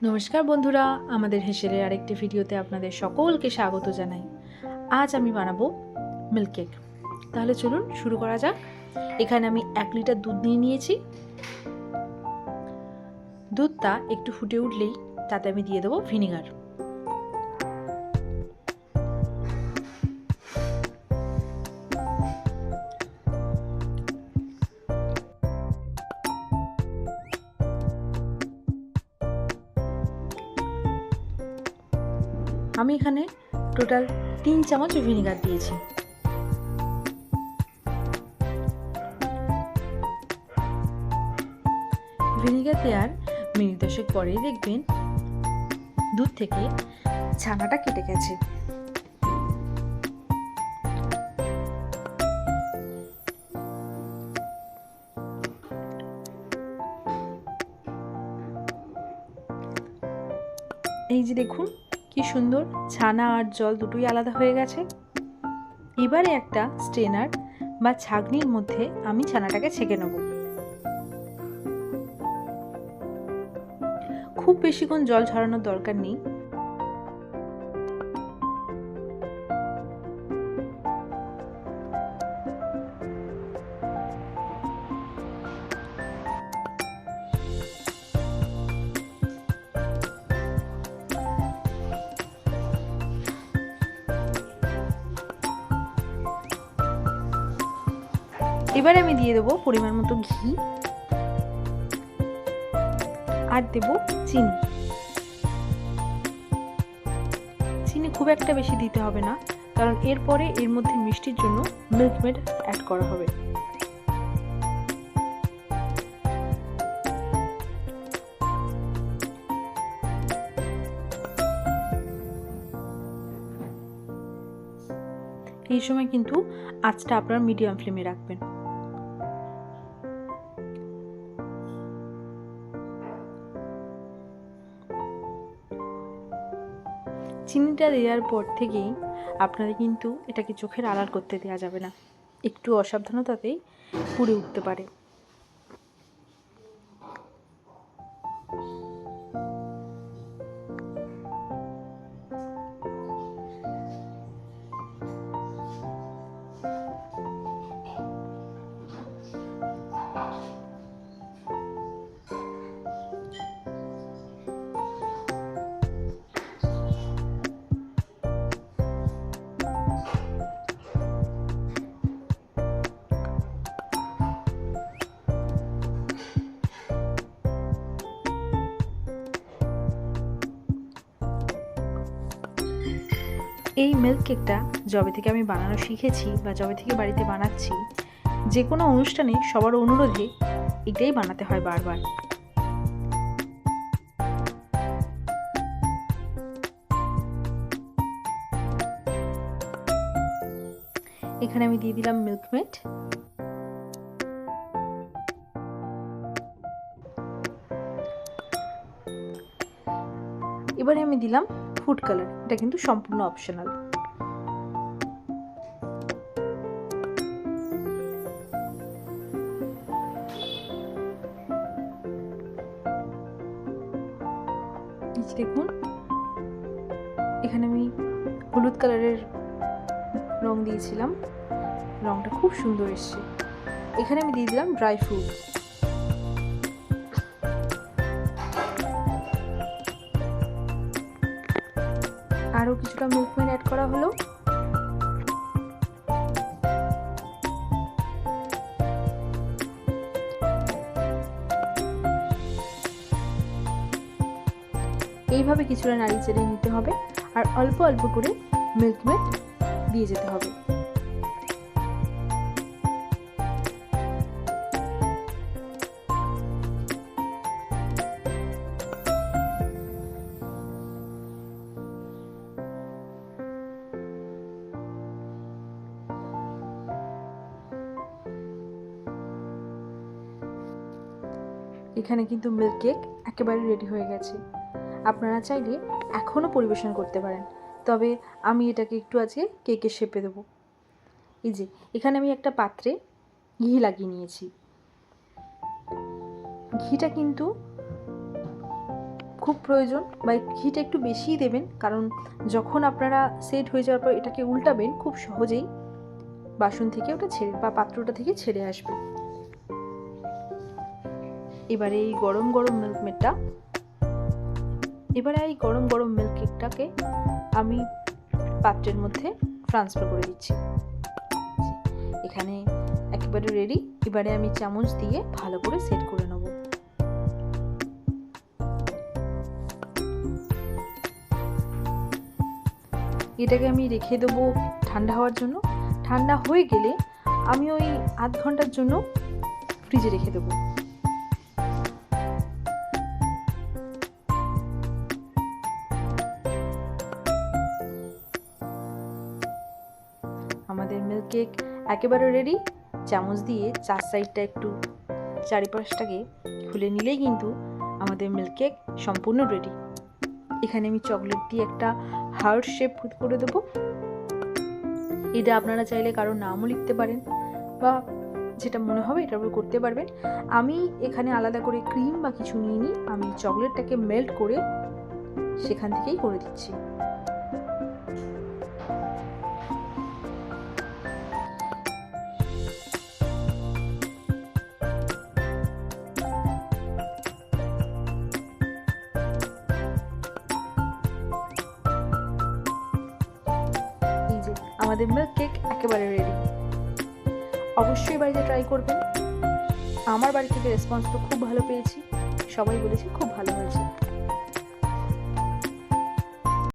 নমস্কার বন্ধুরা, আমাদের হেসেলের আরেকটি ভিডিওতে আপনাদের সকলকে স্বাগত জানাই। আজ আমি বানাবো মিল্ক কেক। তাহলে চলুন শুরু করা যাক। এখানে আমি 1 লিটার দুধ নিয়ে নিয়েছি। দুধটা একটু ফুটে উঠলেই তাতে আমি দিয়ে দেবো ভিনিগার। আমি এখানে টোটাল 3 চামচ ভিনিগার দিয়েছি। ভিনিগার দেওয়ার মিনিট 10 পরেই দেখবেন দুধ থেকে ছানাটা কেটে গেছে। এই যে দেখুন কি সুন্দর, ছানা আর জল দুটোই আলাদা হয়ে গেছে। এবারে একটা স্ট্রেনার বা ছাঁকনির মধ্যে আমি ছানাটাকে ছেঁকে নেব। খুব বেশিক্ষণ জল ঝরানোর দরকার নেই। এবারে আমি দিয়ে দেবো পরিমাণ মতো ঘি আর দেব চিনি। চিনি খুব একটা বেশি দিতে হবে না, কারণ এরপরে এর মধ্যে মিষ্টির জন্য মিল্ক মেড অ্যাড করা হবে। এই সময় কিন্তু আঁচটা আপনার মিডিয়াম ফ্লেমে রাখবেন। চিনিটা দেওয়ার পর থেকেই আপনাদের কিন্তু এটাকে চোখের আড়াল করতে দেওয়া যাবে না, একটু অসাবধানতাতেই পুড়ে উঠতে পারে। এই মিল্ক কেকটা যবে থেকে আমি বানানো শিখেছি বা যবে থেকে বাড়িতে বানাচ্ছি, যে কোনো অনুষ্ঠানে সবার অনুরোধে এটাই বানাতে হয় বারবার। এখানে আমি দিয়ে দিলাম মিল্ক মেড। এবারে আমি দিলাম ফুড কালার, এটা কিন্তু সম্পূর্ণ অপশনাল। দেখুন এখানে আমি হলুদ কালারের রং দিয়েছিলাম, রংটা খুব সুন্দর এসছে। এখানে আমি দিয়ে দিলাম ড্রাই ফ্রুট। আরও কিছুটা মিল্ক মেড অ্যাড করা হলো। এইভাবে কিছুটা নাড়িয়ে চেড়ে নিতে হবে আর অল্প অল্প করে মিল্ক মেড দিয়ে যেতে হবে। এখানে কিন্তু মিল্ক কেক একেবারে রেডি হয়ে গেছে। আপনারা চাইলে এখনও পরিবেশন করতে পারেন, তবে আমি এটাকে একটু আজকে কেকের শেপে দেবো। এই যে এখানে আমি একটা পাত্রে ঘি লাগিয়ে নিয়েছি। ঘিটা কিন্তু খুব প্রয়োজন, বা ঘিটা একটু বেশিই দেবেন, কারণ যখন আপনারা সেট হয়ে যাওয়ার পর এটাকে উল্টাবেন খুব সহজেই বাসন থেকে ওটা ছেড়ে বা পাত্রটা থেকে ছেড়ে আসবে। এবারে এই গরম গরম মিল্ক কেকটাকে আমি পাত্রের মধ্যে ট্রান্সফার করে দিচ্ছি। এখানে একেবারে রেডি। এবারে আমি চামচ দিয়ে ভালো করে সেট করে নেব। এটাকে আমি রেখে দেবো ঠান্ডা হওয়ার জন্য। ঠান্ডা হয়ে গেলে আমি ওই আধ ঘন্টার জন্য ফ্রিজে রেখে দেবো। আমাদের মিল্ক কেক একেবারে রেডি। চামচ দিয়ে চার সাইডটা একটু চারিপাশটাকে খুলে নিলেই কিন্তু আমাদের মিল্ক কেক সম্পূর্ণ রেডি। এখানে আমি চকলেট দিয়ে একটা হার্ট শেপ করে দেবো। এটা আপনারা চাইলে কারো নামও লিখতে পারেন, বা যেটা মনে হবে এটার উপর করতে পারবেন। আমি এখানে আলাদা করে ক্রিম বা কিছু নিইনি, আমি চকলেটটাকে মেল্ট করে সেখান থেকেই করে দিচ্ছি। আমাদের মিল্ক কেক একেবারে রেডি। অবশ্যই বাড়িতে ট্রাই করবেন। আমার বাড়ি থেকে রেসপন্সটা খুব ভালো পেয়েছি, সবাই বলেছে খুব ভালো হয়েছে।